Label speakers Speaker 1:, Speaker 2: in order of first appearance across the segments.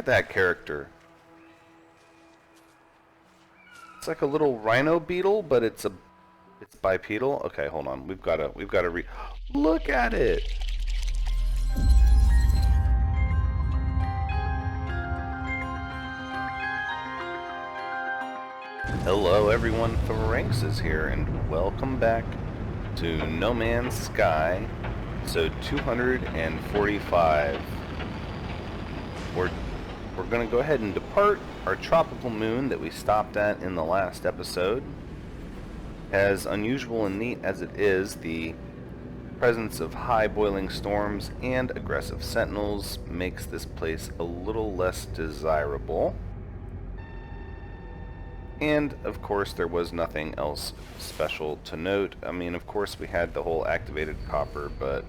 Speaker 1: at that character. It's like a little rhino beetle, but it's bipedal. Okay, hold on. We've got to look at it. Hello everyone, Thoranx is here, and welcome back to No Man's Sky, episode 245. We're going to go ahead and depart our tropical moon that we stopped at in the last episode. As unusual and neat as it is, the presence of high boiling storms and aggressive sentinels makes this place a little less desirable. And, of course, there was nothing else special to note. I mean, of course, we had the whole activated copper, but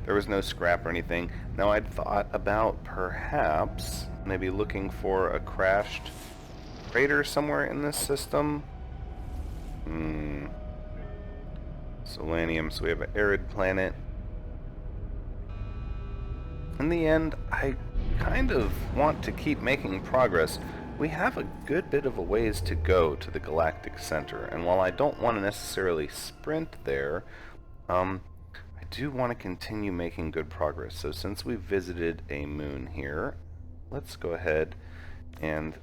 Speaker 1: there was no scrap or anything. Now, I'd thought about perhaps maybe looking for a crashed crater somewhere in this system. Selenium, so we have an arid planet. In the end, I kind of want to keep making progress. We have a good bit of a ways to go to the galactic center, and while I don't want to necessarily sprint there, I do want to continue making good progress. So since we visited a moon here, let's go ahead and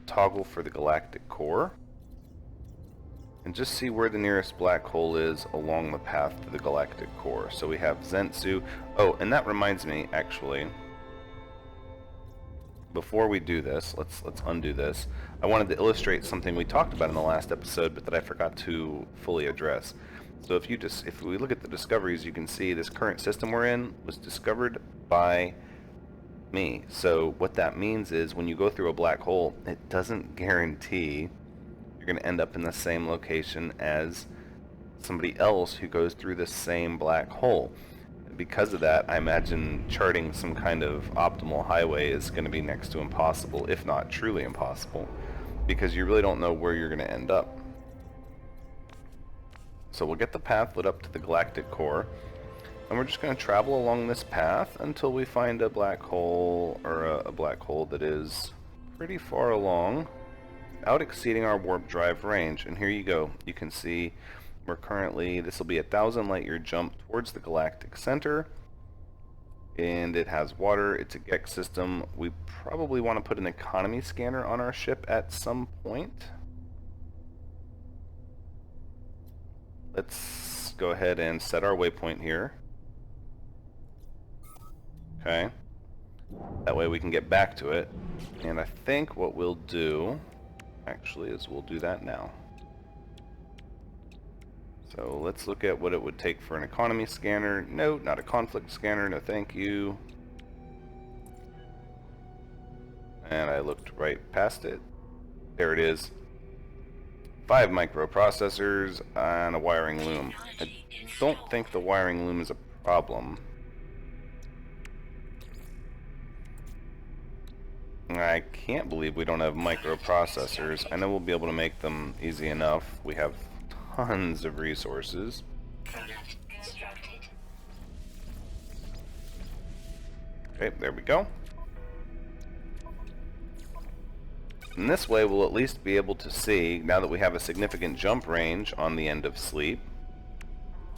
Speaker 1: toggle for the galactic core and just see where the nearest black hole is along the path to the galactic core. So we have Zentzu. Oh, and that reminds me, actually, before we do this, let's undo this. I wanted to illustrate something we talked about in the last episode, but that I forgot to fully address. So if we look at the discoveries, you can see this current system we're in was discovered by me. So what that means is when you go through a black hole, it doesn't guarantee you're going to end up in the same location as somebody else who goes through the same black hole. Because of that, I imagine charting some kind of optimal highway is going to be next to impossible, if not truly impossible, because you really don't know where you're going to end up. So we'll get the path lit up to the galactic core, and we're just going to travel along this path until we find a black hole, or a black hole that is pretty far along, without exceeding our warp drive range. And here you go. You can see we're currently, this will be 1,000 light year jump towards the galactic center, and it has water. It's a Gex system. We probably want to put an economy scanner on our ship at some point. Let's go ahead and set our waypoint here. Okay. That way we can get back to it. And I think what we'll do, actually, is we'll do that now. So let's look at what it would take for an economy scanner. No, not a conflict scanner. No, thank you. And I looked right past it. There it is. 5 microprocessors and a wiring loom. I don't think the wiring loom is a problem. I can't believe we don't have microprocessors. I know we'll be able to make them easy enough. We have tons of resources. Okay, there we go. And this way we'll at least be able to see, now that we have a significant jump range on the end of sleep,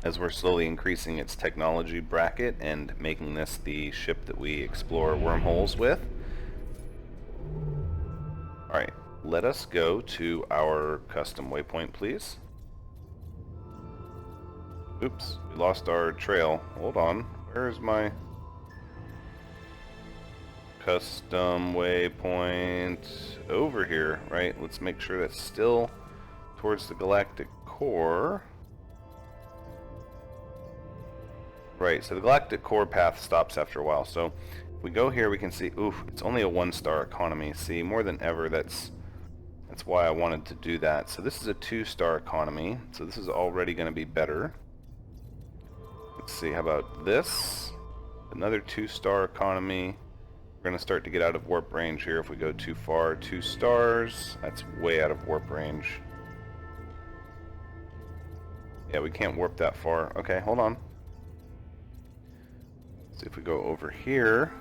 Speaker 1: as we're slowly increasing its technology bracket and making this the ship that we explore wormholes with. Alright, let us go to our custom waypoint, please. Oops, we lost our trail. Hold on, where is my custom waypoint? Over here, right? Let's make sure that's still towards the galactic core. Right, so the galactic core path stops after a while. So if we go here, we can see, oof, it's only a 1-star economy. See, more than ever, that's why I wanted to do that. So this is a 2-star economy, so this is already going to be better. Let's see, how about this? Another 2-star economy. We're going to start to get out of warp range here if we go too far. 2 stars, that's way out of warp range. Yeah, we can't warp that far. Okay, hold on. See if we go over here.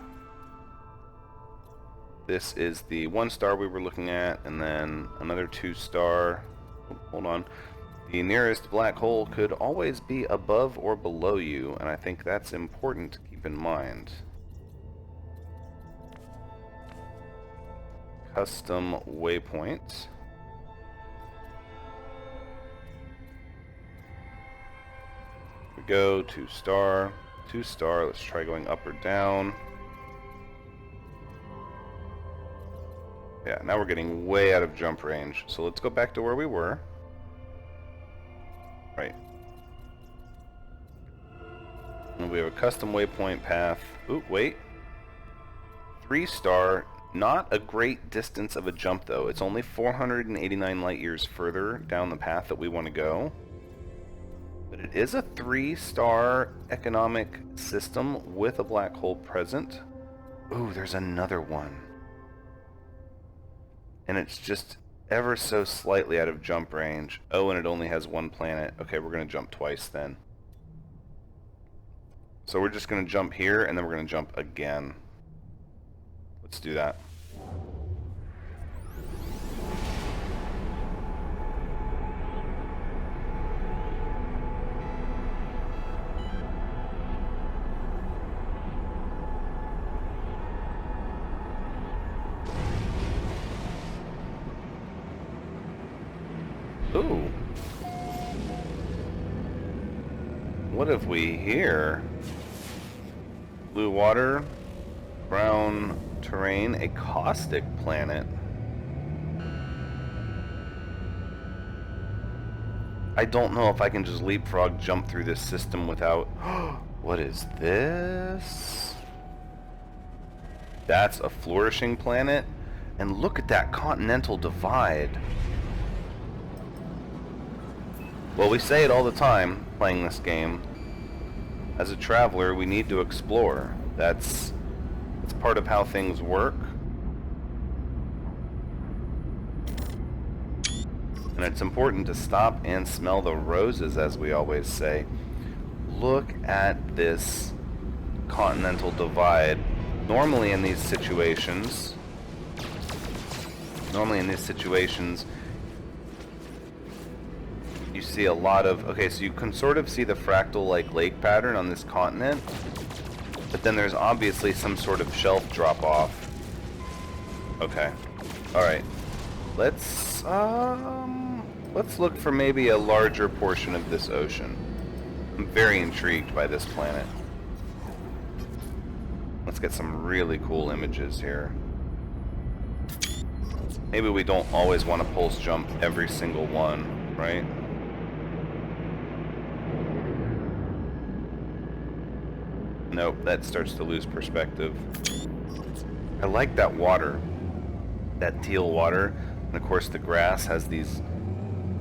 Speaker 1: This is the 1-star we were looking at, and then another 2-star. Oh, hold on. The nearest black hole could always be above or below you, and I think that's important to keep in mind. Custom waypoint. We go 2-star, 2-star. Let's try going up or down. Yeah, now we're getting way out of jump range. So let's go back to where we were. Right. And we have a custom waypoint path. Ooh, wait. 3-star. Not a great distance of a jump, though. It's only 489 light years further down the path that we want to go. But it is a 3-star economic system with a black hole present. Ooh, there's another one. And it's just ever so slightly out of jump range. Oh, and it only has 1 planet. Okay, we're going to jump twice then. So we're just going to jump here, and then we're going to jump again. Let's do that. Ooh. What have we here? Blue water, brown terrain, a caustic planet. I don't know if I can just leapfrog jump through this system without... What is this? That's a flourishing planet? And look at that continental divide. Well, we say it all the time, playing this game. As a traveler, we need to explore. That's part of how things work. And it's important to stop and smell the roses, as we always say. Look at this continental divide. Normally in these situations, you see a lot of... Okay, so you can sort of see the fractal-like lake pattern on this continent, but then there's obviously some sort of shelf drop-off. Okay. Alright. Let's look for maybe a larger portion of this ocean. I'm very intrigued by this planet. Let's get some really cool images here. Maybe we don't always want to pulse jump every single one, right? Nope, that starts to lose perspective. I like that water. That teal water. And of course the grass has these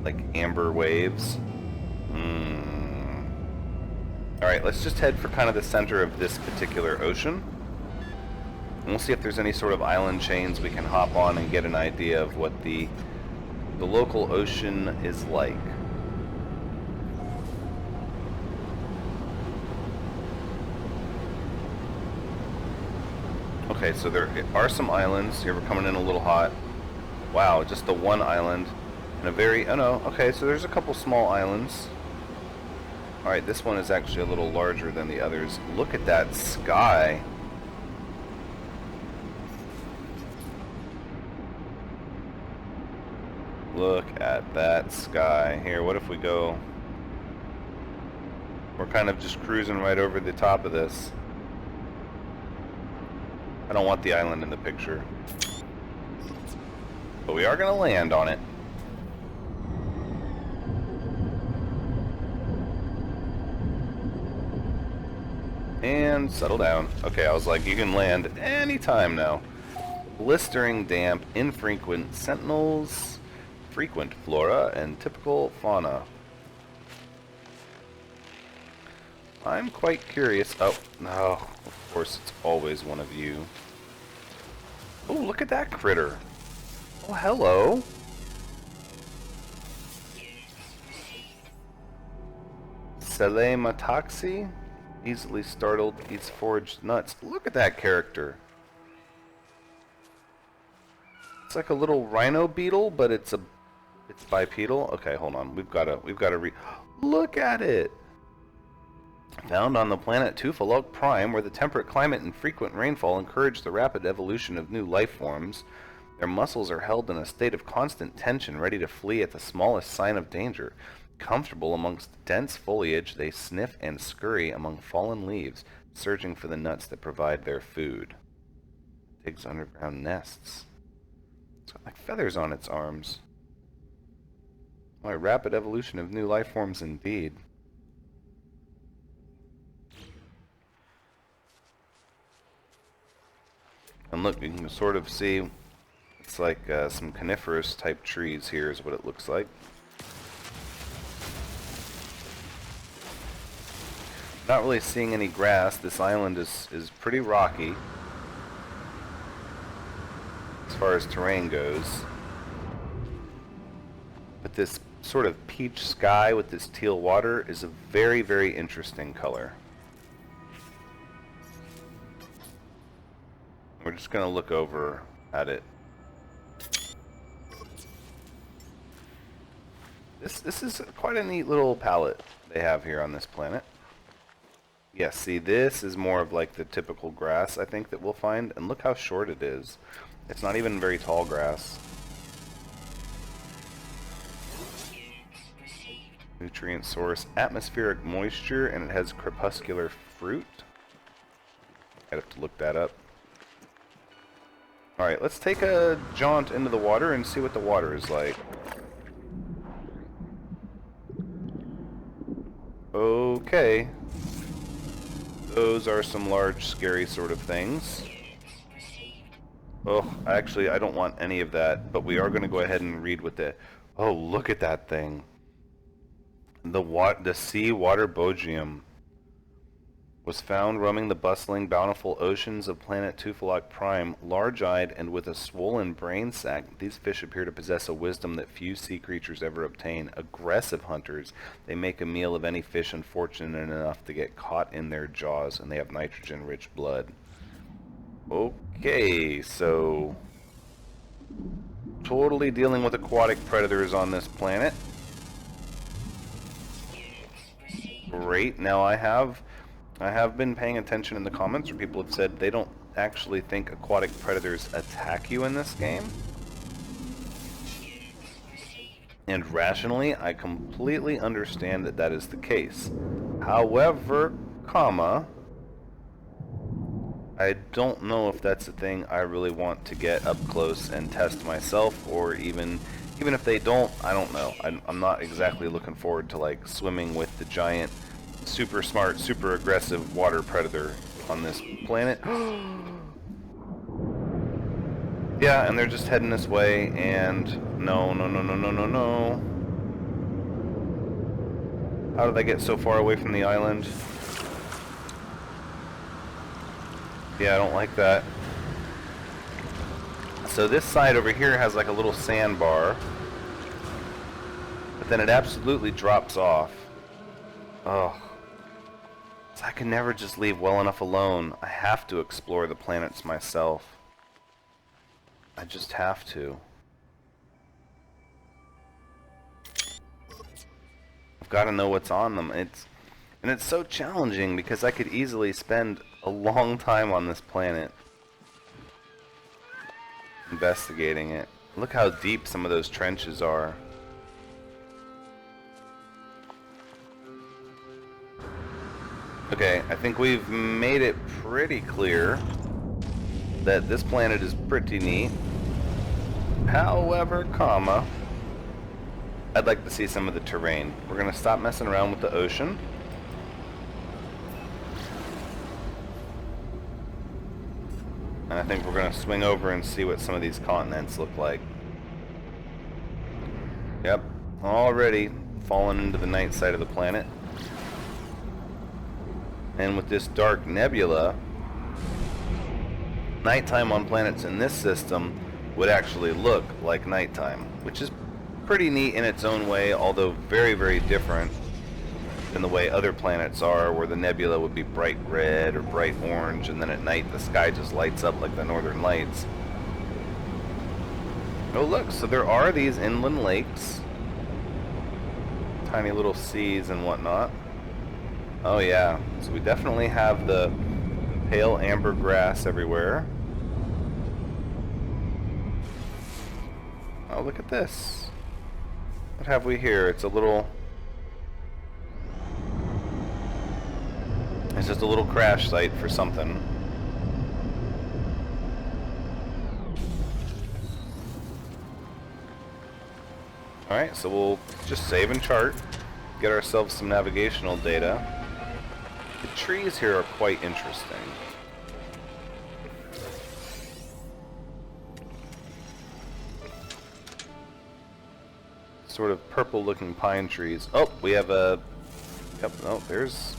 Speaker 1: like amber waves. Alright, let's just head for kind of the center of this particular ocean. And we'll see if there's any sort of island chains we can hop on and get an idea of what the local ocean is like. Okay, so there are some islands. Here we're coming in a little hot. Wow, just the one island. And a very... Oh no, okay, so there's a couple small islands. Alright, this one is actually a little larger than the others. Look at that sky. Look at that sky. Here, what if we go... We're kind of just cruising right over the top of this. I don't want the island in the picture. But we are going to land on it. And settle down. Okay, I was like, you can land anytime now. Blistering damp, infrequent sentinels, frequent flora, and typical fauna. I'm quite curious. Oh, no. Of course, it's always one of you. Oh, look at that critter. Oh, hello. Selemataxi? Easily startled, eats foraged nuts. Look at that character. It's like a little rhino beetle, but it's bipedal. Okay, hold on. We've got to look at it. Found on the planet Tufalog Prime, where the temperate climate and frequent rainfall encourage the rapid evolution of new life forms, their muscles are held in a state of constant tension, ready to flee at the smallest sign of danger. Comfortable amongst dense foliage, they sniff and scurry among fallen leaves, searching for the nuts that provide their food. It digs underground nests. It's got like feathers on its arms. Why, rapid evolution of new life forms indeed. And look, you can sort of see it's like some coniferous type trees here is what it looks like. Not really seeing any grass. This island is pretty rocky as far as terrain goes. But this sort of peach sky with this teal water is a very, very interesting color. We're just going to look over at it. This is quite a neat little palette they have here on this planet. Yes, see, this is more of like the typical grass, I think, that we'll find. And look how short it is. It's not even very tall grass. Nutrient source, atmospheric moisture, and it has crepuscular fruit. I'd have to look that up. Alright, let's take a jaunt into the water and see what the water is like. Okay. Those are some large, scary sort of things. Oh, actually, I don't want any of that, but we are going to go ahead and read what the... Oh, look at that thing. The sea water bogium was found roaming the bustling, bountiful oceans of planet Tufalog Prime. Large-eyed and with a swollen brain sac, these fish appear to possess a wisdom that few sea creatures ever obtain. Aggressive hunters, they make a meal of any fish unfortunate enough to get caught in their jaws, and they have nitrogen-rich blood. Okay, so... totally dealing with aquatic predators on this planet. Great, now I have been paying attention in the comments where people have said they don't actually think aquatic predators attack you in this game. And rationally, I completely understand that that is the case. However, I don't know if that's a thing I really want to get up close and test myself, or even if they don't, I don't know. I'm not exactly looking forward to like swimming with the giant super smart, super aggressive water predator on this planet. Yeah, and they're just heading this way, and no. How did I get so far away from the island? Yeah, I don't like that. So this side over here has like a little sandbar, but then it absolutely drops off. Oh. So I can never just leave well enough alone. I have to explore the planets myself. I just have to. I've got to know what's on them. And it's so challenging because I could easily spend a long time on this planet investigating it. Look how deep some of those trenches are. Okay, I think we've made it pretty clear that this planet is pretty neat. However, I'd like to see some of the terrain. We're going to stop messing around with the ocean. And I think we're going to swing over and see what some of these continents look like. Yep, already fallen into the night side of the planet. And with this dark nebula, nighttime on planets in this system would actually look like nighttime, which is pretty neat in its own way, although very, very different than the way other planets are, where the nebula would be bright red or bright orange, and then at night the sky just lights up like the northern lights. Oh look, so there are these inland lakes. Tiny little seas and whatnot. Oh yeah, so we definitely have the pale amber grass everywhere. Oh, look at this. What have we here? It's a little... It's just a little crash site for something. Alright, so we'll just save and chart. Get ourselves some navigational data. The trees here are quite interesting. Sort of purple-looking pine trees. Oh, we have a... Yep, oh, there's...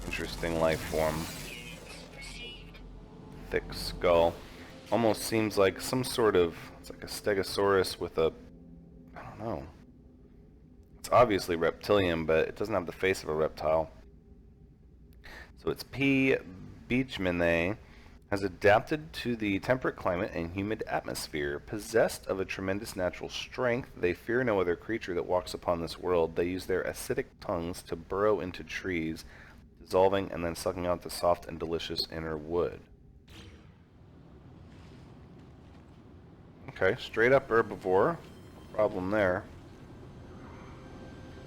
Speaker 1: Interesting life form. Thick skull. Almost seems like some sort of... It's like a stegosaurus with a... I don't know. It's obviously reptilian, but it doesn't have the face of a reptile. So it's P. beachmanae, has adapted to the temperate climate and humid atmosphere. Possessed of a tremendous natural strength, they fear no other creature that walks upon this world. They use their acidic tongues to burrow into trees, dissolving and then sucking out the soft and delicious inner wood. Okay, straight up herbivore. No problem there.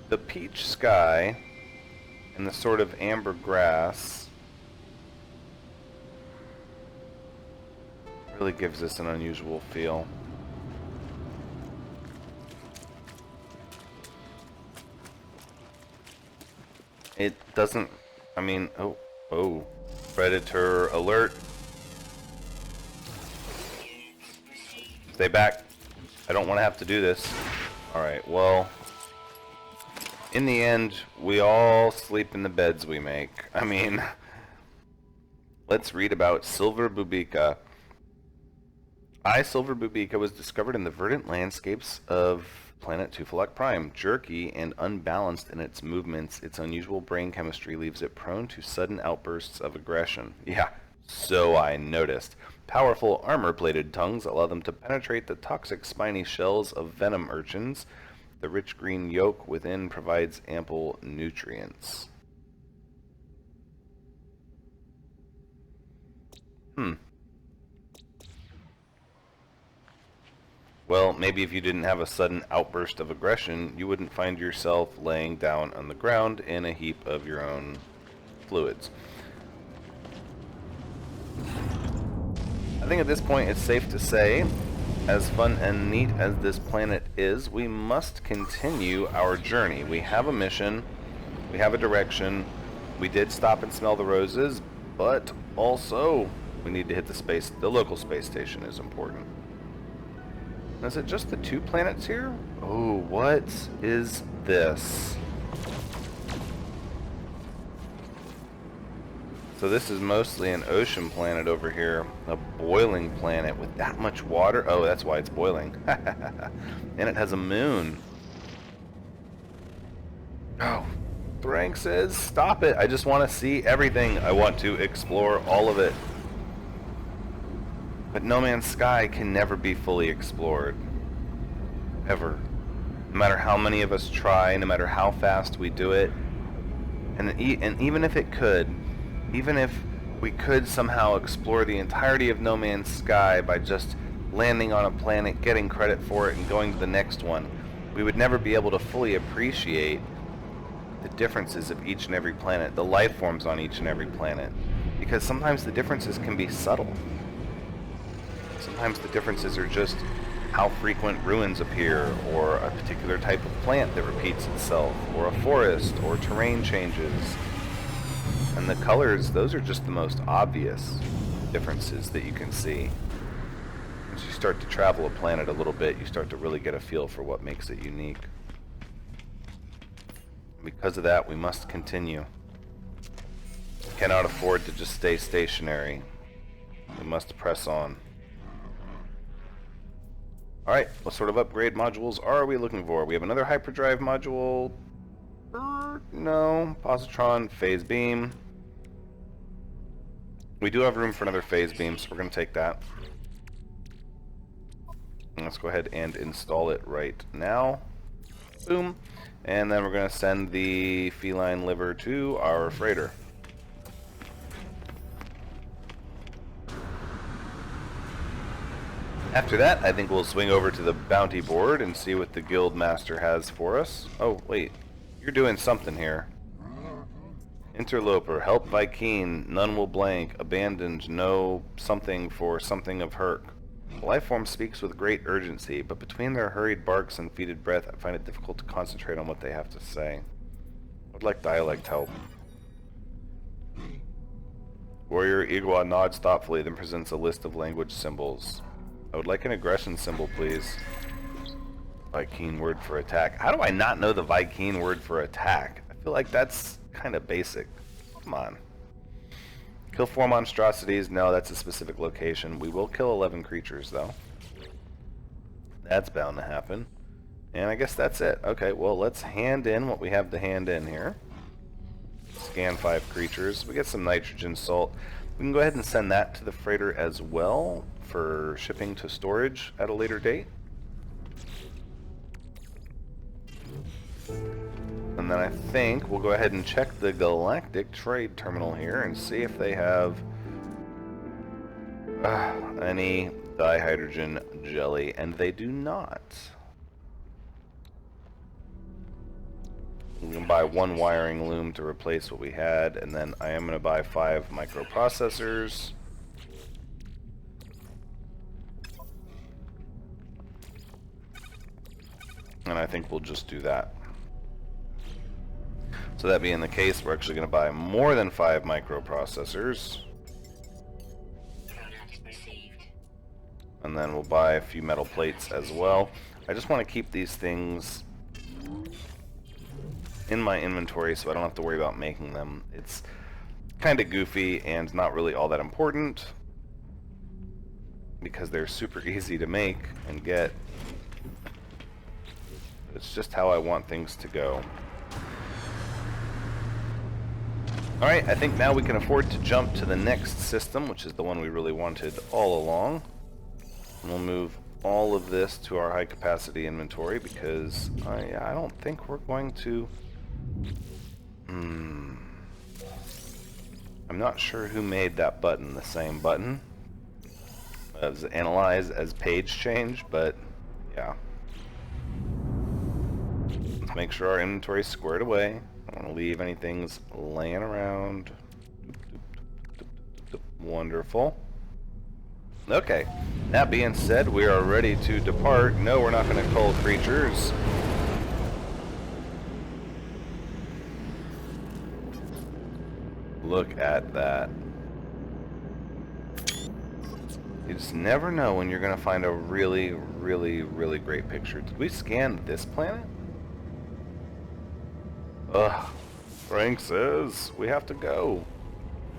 Speaker 1: The peach sky and the sort of amber grass really gives us an unusual feel. It doesn't, I mean, oh, predator alert. Stay back. I don't want to have to do this. Alright, well, in the end, we all sleep in the beds we make. I mean, let's read about Silver Bubica. Silver Bubica was discovered in the verdant landscapes of planet Tufilok Prime. Jerky and unbalanced in its movements, its unusual brain chemistry leaves it prone to sudden outbursts of aggression. Yeah, so I noticed. Powerful armor-plated tongues allow them to penetrate the toxic spiny shells of venom urchins. The rich green yolk within provides ample nutrients. Well, maybe if you didn't have a sudden outburst of aggression, you wouldn't find yourself laying down on the ground in a heap of your own fluids. I think at this point it's safe to say, as fun and neat as this planet is, we must continue our journey. We have a mission, we have a direction, we did stop and smell the roses, but also we need to hit the local space station is important. Is it just the 2 planets here? Oh, what is this? So this is mostly an ocean planet over here. A boiling planet with that much water. Oh, that's why it's boiling. And it has a moon. Oh, Thrank says, stop it. I just want to see everything. I want to explore all of it. But No Man's Sky can never be fully explored. Ever. No matter how many of us try, no matter how fast we do it. And even if it could, even if we could somehow explore the entirety of No Man's Sky by just landing on a planet, getting credit for it, and going to the next one, we would never be able to fully appreciate the differences of each and every planet, the life forms on each and every planet. Because sometimes the differences can be subtle. Sometimes the differences are just how frequent ruins appear, or a particular type of plant that repeats itself, or a forest, or terrain changes. And the colors, those are just the most obvious differences that you can see. As you start to travel a planet a little bit, you start to really get a feel for what makes it unique. Because of that, we must continue. We cannot afford to just stay stationary. We must press on. Alright, what sort of upgrade modules are we looking for? We have another hyperdrive module. No. Positron, phase beam. We do have room for another phase beam, so we're going to take that. Let's go ahead and install it right now. Boom. And then we're going to send the feline liver to our freighter. After that, I think we'll swing over to the bounty board and see what the guild master has for us. Oh, wait. You're doing something here. Interloper, help Viking, none will blank, abandoned, no something for something of Herc. The Lifeform speaks with great urgency, but between their hurried barks and fetid breath, I find it difficult to concentrate on what they have to say. I'd like dialect help. Warrior Igwa nods thoughtfully, then presents a list of language symbols. I would like an aggression symbol, please. Viking word for attack. How do I not know the Viking word for attack? I feel like that's kind of basic. Come on. Kill 4 monstrosities. No, that's a specific location. We will kill 11 creatures, though. That's bound to happen. And I guess that's it. Okay, well, let's hand in what we have to hand in here. Scan 5 creatures. We get some nitrogen salt. We can go ahead and send that to the freighter as well for shipping to storage at a later date. And then I think we'll go ahead and check the galactic trade terminal here and see if they have any dihydrogen jelly, and they do not. We can buy 1 wiring loom to replace what we had, and then I am going to buy 5 microprocessors. And I think we'll just do that. So that being the case, we're actually going to buy more than 5 microprocessors. And then we'll buy a few metal plates as well. I just want to keep these things in my inventory so I don't have to worry about making them. It's kind of goofy and not really all that important because they're super easy to make and get. It's just how I want things to go. Alright, I think now we can afford to jump to the next system, which is the one we really wanted all along. And we'll move all of this to our high capacity inventory because I don't think we're going to... I'm not sure who made that button, the same button. It was analyzed as page change, but yeah. Let's make sure our inventory is squared away. I don't want to leave anything laying around. Wonderful. Okay, that being said, we are ready to depart. No, we're not going to cull creatures. Look at that. You just never know when you're going to find a really, really, really great picture. Did we scan this planet? Ugh. Frank says we have to go.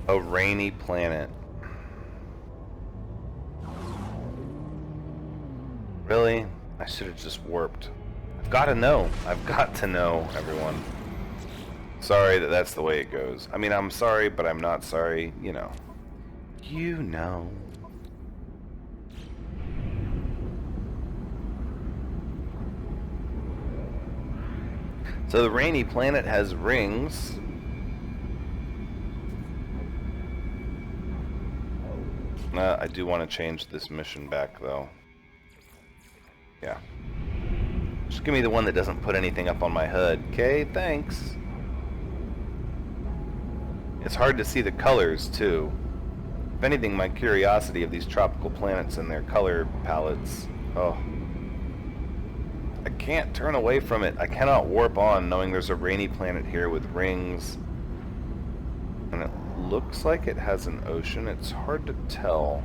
Speaker 1: A rainy planet. Really? I should have just warped. I've got to know. I've got to know, everyone. Sorry that that's the way it goes. I mean, I'm sorry, but I'm not sorry. You know. You know. So the rainy planet has rings. I do want to change this mission back, though. Yeah. Just give me the one that doesn't put anything up on my HUD. Okay, thanks. It's hard to see the colors, too. If anything, my curiosity of these tropical planets and their color palettes... Oh. I can't turn away from it. I cannot warp on knowing there's a rainy planet here with rings. And it looks like it has an ocean. It's hard to tell.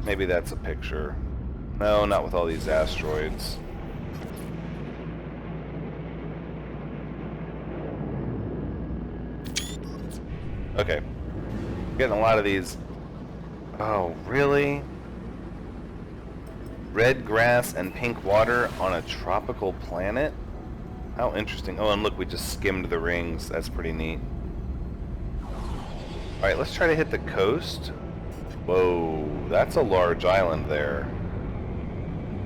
Speaker 1: Maybe that's a picture. No, not with all these asteroids. Okay. Getting a lot of these. Oh, really? Red grass and pink water on a tropical planet? How interesting. Oh, and look, we just skimmed the rings. That's pretty neat. Alright, let's try to hit the coast. Whoa, that's a large island there.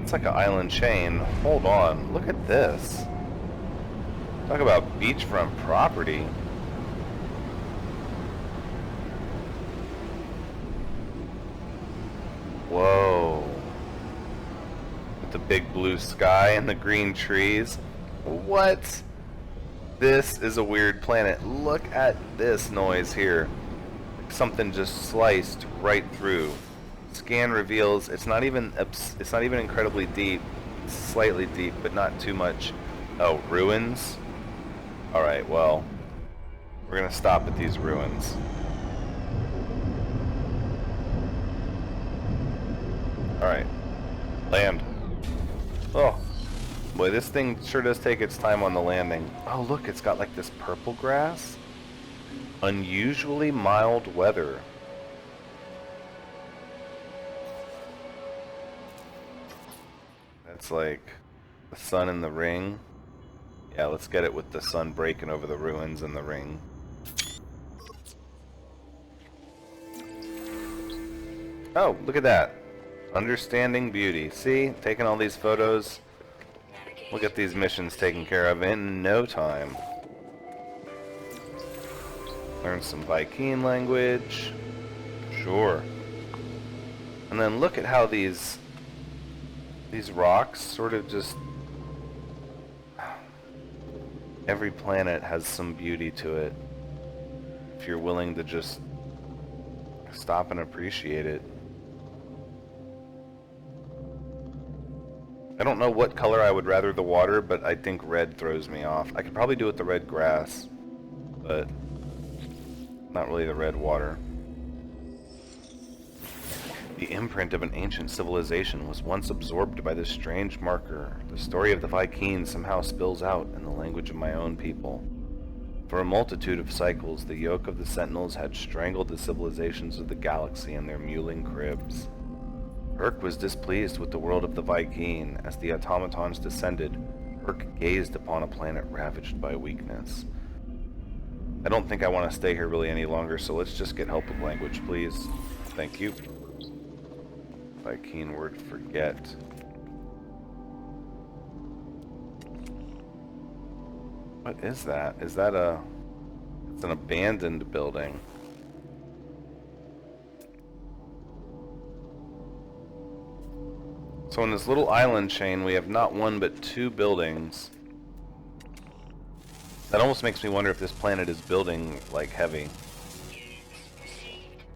Speaker 1: It's like an island chain. Hold on, look at this. Talk about beachfront property. Whoa. With the big blue sky and the green trees. What? This is a weird planet. Look at this noise here. Something just sliced right through. Scan reveals it's not even incredibly deep. It's slightly deep, but not too much. Oh, ruins? Alright, well, we're gonna stop at these ruins. Alright. Land. Oh. Boy, this thing sure does take its time on the landing. Oh, look, it's got like this purple grass. Unusually mild weather. That's like the sun in the ring. Yeah, let's get it with the sun breaking over the ruins in the ring. Oh, look at that. Understanding beauty. See? Taking all these photos. We'll get these missions taken care of in no time. Learn some Viking language. Sure. And then look at how these rocks sort of just... Every planet has some beauty to it. If you're willing to just stop and appreciate it. I don't know what color I would rather the water, but I think red throws me off. I could probably do it with the red grass, but not really the red water. The imprint of an ancient civilization was once absorbed by this strange marker. The story of the Vikings somehow spills out in the language of my own people. For a multitude of cycles, the yoke of the Sentinels had strangled the civilizations of the galaxy in their mewling cribs. Urk was displeased with the world of the Viking. As the automatons descended, Urk gazed upon a planet ravaged by weakness. I don't think I want to stay here really any longer, so let's just get help with language, please. Thank you. Viking word forget. What is that? Is that a... It's an abandoned building. So in this little island chain, we have not one but two buildings. That almost makes me wonder if this planet is building, like, heavy.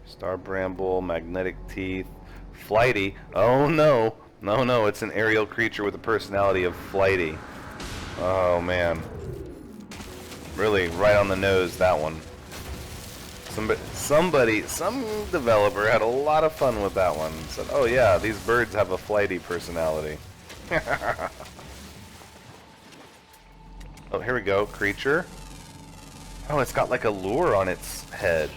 Speaker 1: Star bramble, magnetic teeth, flighty. Oh no! No, no, it's an aerial creature with a personality of flighty. Oh man. Really, right on the nose, that one. Some developer had a lot of fun with that one. Said, oh yeah, these birds have a flighty personality. Oh, here we go, creature. Oh, it's got like a lure on its head.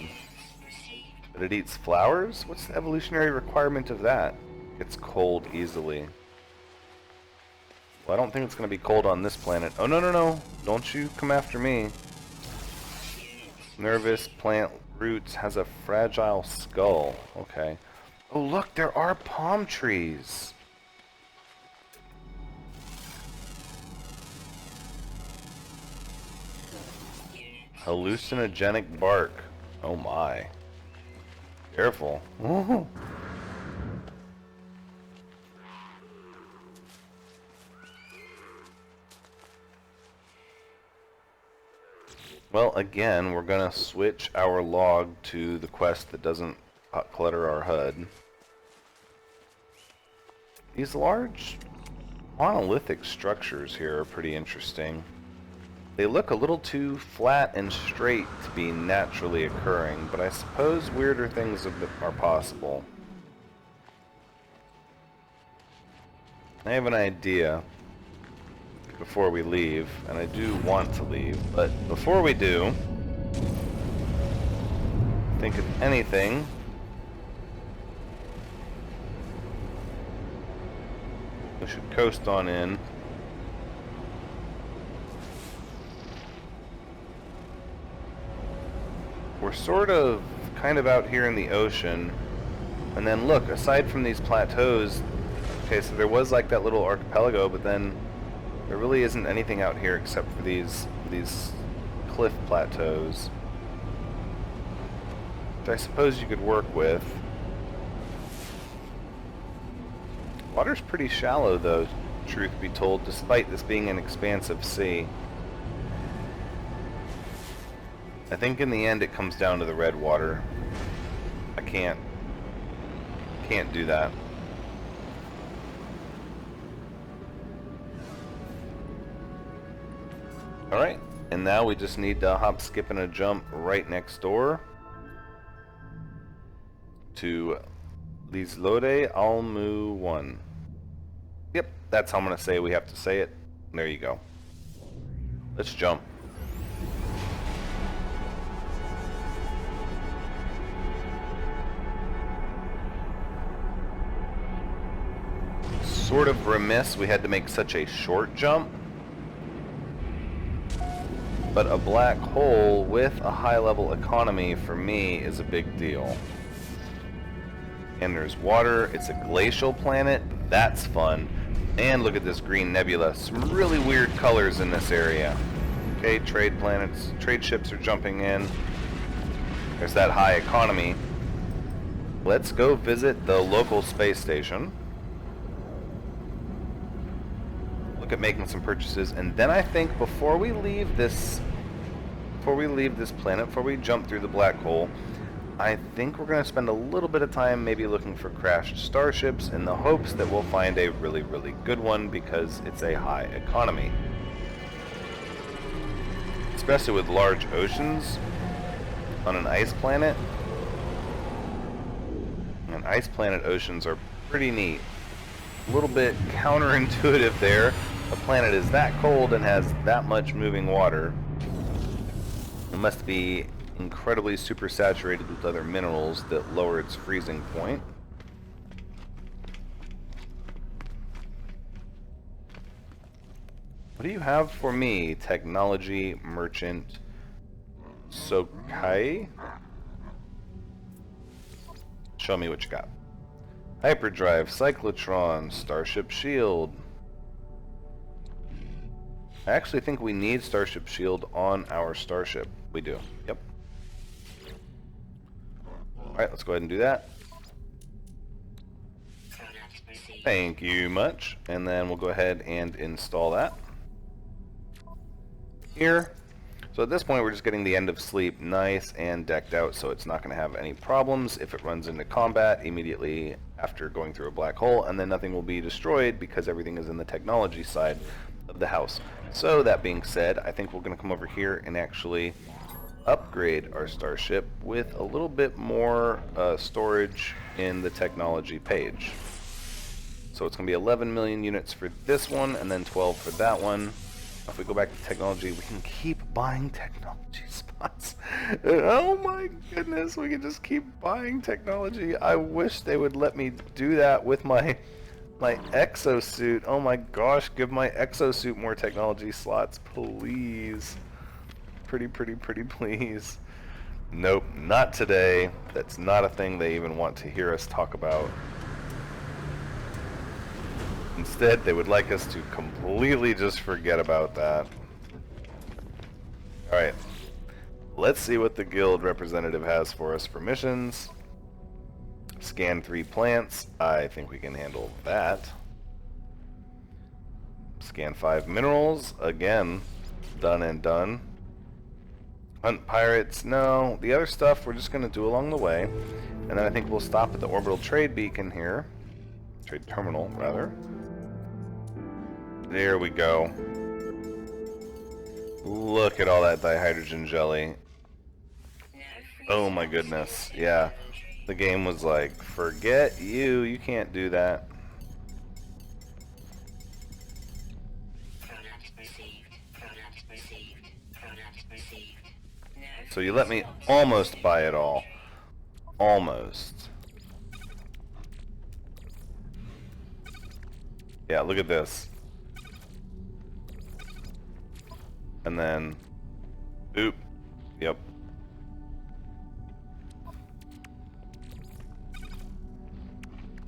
Speaker 1: That it eats flowers? What's the evolutionary requirement of that? It's cold easily. Well, I don't think it's going to be cold on this planet. Oh, no, no, no. Don't you come after me. Nervous plant roots has a fragile skull. Okay. Oh, look, there are palm trees. Hallucinogenic bark. Oh my. Careful. Ooh. Well, again, we're gonna switch our log to the quest that doesn't clutter our HUD. These large monolithic structures here are pretty interesting. They look a little too flat and straight to be naturally occurring, but I suppose weirder things are possible. I have an idea before we leave, and I do want to leave, but before we do, think of anything. We should coast on in. We're sort of kind of out here in the ocean. And then look, aside from these plateaus, okay, so there was like that little archipelago, but then there really isn't anything out here except for these cliff plateaus, which I suppose you could work with. Water's pretty shallow though, truth be told, despite this being an expansive sea. I think in the end it comes down to the red water. I can't do that. Alright, and now we just need to hop, skip, and a jump right next door to Lislode Almu 1. Yep, that's how I'm going to say we have to say it. There you go. Let's jump. Sort of remiss we had to make such a short jump, but a black hole with a high level economy for me is a big deal. And there's water, it's a glacial planet, that's fun. And look at this green nebula, some really weird colors in this area. Okay, trade planets, trade ships are jumping in. There's that high economy. Let's go visit the local space station. Look at making some purchases, and then I think before we leave this planet, before we jump through the black hole, I think we're going to spend a little bit of time maybe looking for crashed starships in the hopes that we'll find a really, really good one because it's a high economy. Especially with large oceans on an ice planet. And ice planet oceans are pretty neat. A little bit counterintuitive there. A planet is that cold and has that much moving water. It must be incredibly supersaturated with other minerals that lower its freezing point. What do you have for me, technology merchant Sokai? Show me what you got. Hyperdrive, cyclotron, starship shield. I actually think we need starship shield on our starship. We do. Yep. Alright, let's go ahead and do that. Thank you much. And then we'll go ahead and install that here. So at this point we're just getting the end of sleep nice and decked out, so it's not going to have any problems if it runs into combat immediately after going through a black hole, and then nothing will be destroyed because everything is in the technology side of the house. So that being said, I think we're going to come over here and actually upgrade our starship with a little bit more storage in the technology page. So it's going to be 11 million units for this one and then 12 for that one. If we go back to technology, we can keep buying technology spots. Oh my goodness, we can just keep buying technology. I wish they would let me do that with my exosuit. Oh my gosh, give my exosuit more technology slots, please. Pretty please. Nope, not today. That's not a thing they even want to hear us talk about. Instead, they would like us to completely just forget about that. Alright, let's see what the guild representative has for us for missions. Scan 3 plants. I think we can handle that. Scan 5 minerals. Again, done and done. Hunt pirates. No, the other stuff we're just going to do along the way. And then I think we'll stop at the orbital trade beacon here. Trade terminal, rather. There we go. Look at all that dihydrogen jelly. Oh my goodness. Yeah. The game was like, forget you. You can't do that. So you let me almost buy it all. Almost. Yeah, look at this. And then, oop, yep.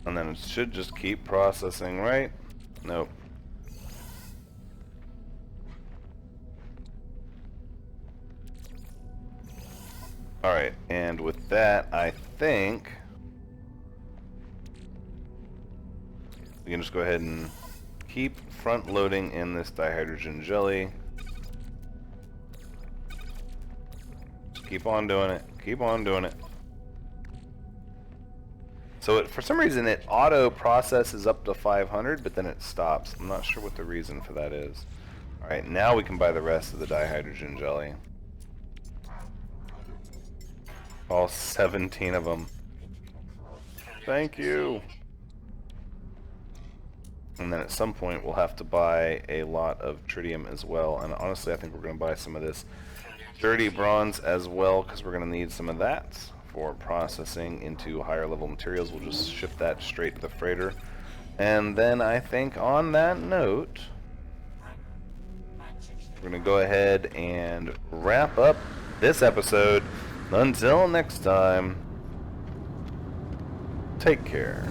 Speaker 1: And then it should just keep processing, right? Nope. Alright, and with that, I think we can just go ahead and keep front loading in this dihydrogen jelly. Just keep on doing it. Keep on doing it. So for some reason it auto processes up to 500, but then it stops. I'm not sure what the reason for that is. Alright, now we can buy the rest of the dihydrogen jelly. All 17 of them. Thank you! And then at some point we'll have to buy a lot of tritium as well. And honestly, I think we're going to buy some of this dirty bronze as well, because we're going to need some of that for processing into higher level materials. We'll just ship that straight to the freighter. And then I think on that note, we're going to go ahead and wrap up this episode. Until next time, take care.